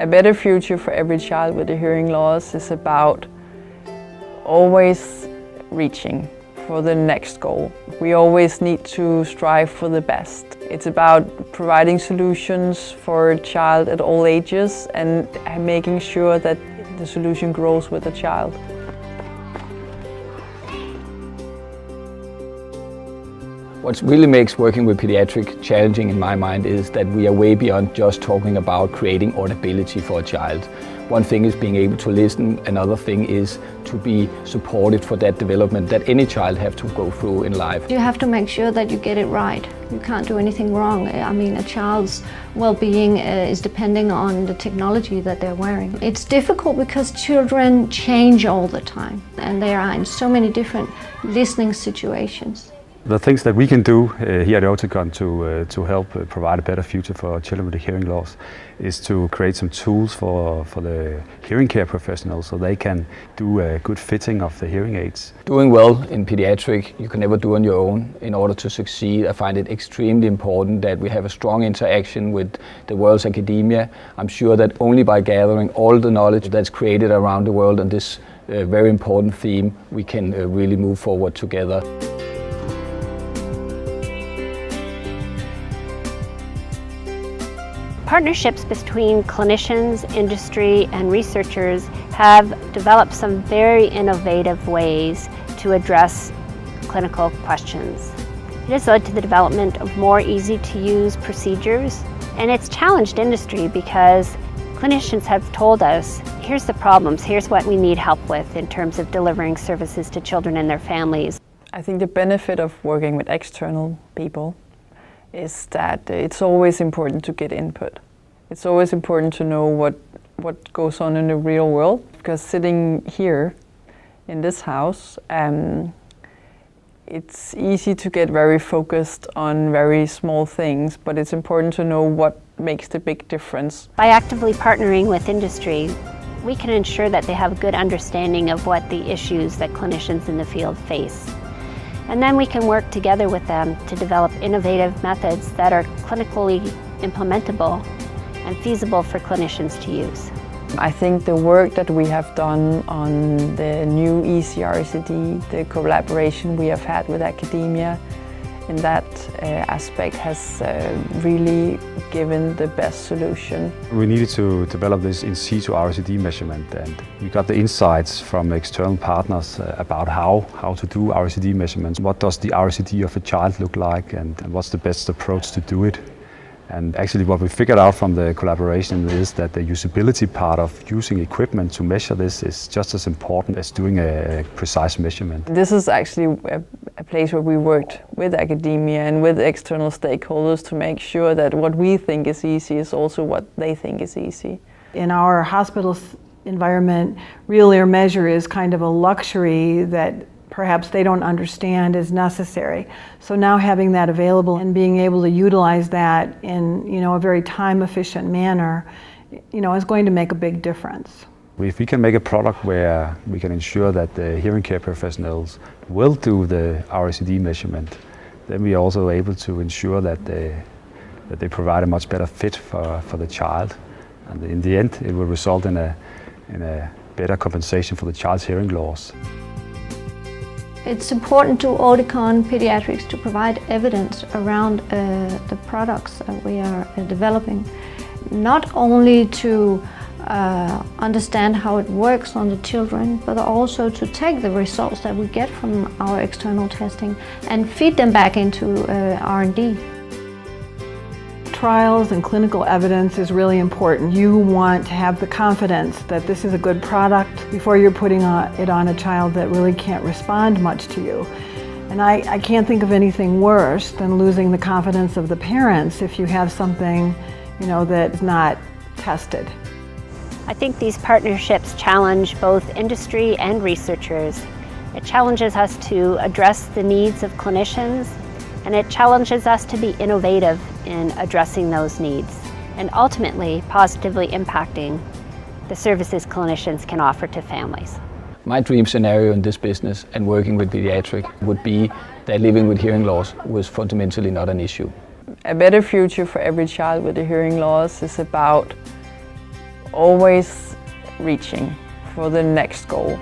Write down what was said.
A better future for every child with a hearing loss is about always reaching for the next goal. We always need to strive for the best. It's about providing solutions for a child at all ages and making sure that the solution grows with the child. What really makes working with Paediatric challenging in my mind is that we are way beyond just talking about creating audibility for a child. One thing is being able to listen, another thing is to be supported for that development that any child have to go through in life. You have to make sure that you get it right. You can't do anything wrong. I mean, a child's well-being is depending on the technology that they're wearing. It's difficult because children change all the time and they are in so many different listening situations. The things that we can do here at Oticon to help provide a better future for children with hearing loss is to create some tools for the hearing care professionals so they can do a good fitting of the hearing aids. Doing well in Paediatric you can never do on your own. In order to succeed, I find it extremely important that we have a strong interaction with the world's academia. I'm sure that only by gathering all the knowledge that's created around the world on this very important theme, we can really move forward together. Partnerships between clinicians, industry, and researchers have developed some very innovative ways to address clinical questions. It has led to the development of more easy-to-use procedures, and it's challenged industry because clinicians have told us, here's the problems, here's what we need help with in terms of delivering services to children and their families. I think the benefit of working with external people is that it's always important to get input. It's always important to know what goes on in the real world, because sitting here in this house, it's easy to get very focused on very small things, but it's important to know what makes the big difference. By actively partnering with industry, we can ensure that they have a good understanding of what the issues that clinicians in the field face. And then we can work together with them to develop innovative methods that are clinically implementable and feasible for clinicians to use. I think the work that we have done on the new ECRCD, the collaboration we have had with academia, in that aspect has really given the best solution. We needed to develop this in situ RCD measurement, and we got the insights from external partners about how to do RCD measurements. What does the RCD of a child look like, and what's the best approach to do it? And actually what we figured out from the collaboration is that the usability part of using equipment to measure this is just as important as doing a precise measurement. This is actually a place where we worked with academia and with external stakeholders to make sure that what we think is easy is also what they think is easy. In our hospital environment, real ear measure is kind of a luxury that perhaps they don't understand is necessary. So now having that available and being able to utilize that in a very time-efficient manner, is going to make a big difference. If we can make a product where we can ensure that the hearing care professionals will do the RCD measurement, then we are also able to ensure that they provide a much better fit for the child. And in the end, it will result in a better compensation for the child's hearing loss. It's important to Oticon Paediatrics to provide evidence around the products that we are developing, not only to understand how it works on the children, but also to take the results that we get from our external testing and feed them back into R&D. Trials and clinical evidence is really important. You want to have the confidence that this is a good product before you're putting it on a child that really can't respond much to you. And I can't think of anything worse than losing the confidence of the parents if you have something, that's not tested. I think these partnerships challenge both industry and researchers. It challenges us to address the needs of clinicians, and it challenges us to be innovative in addressing those needs and ultimately positively impacting the services clinicians can offer to families. My dream scenario in this business and working with Paediatric would be that living with hearing loss was fundamentally not an issue. A better future for every child with a hearing loss is about always reaching for the next goal.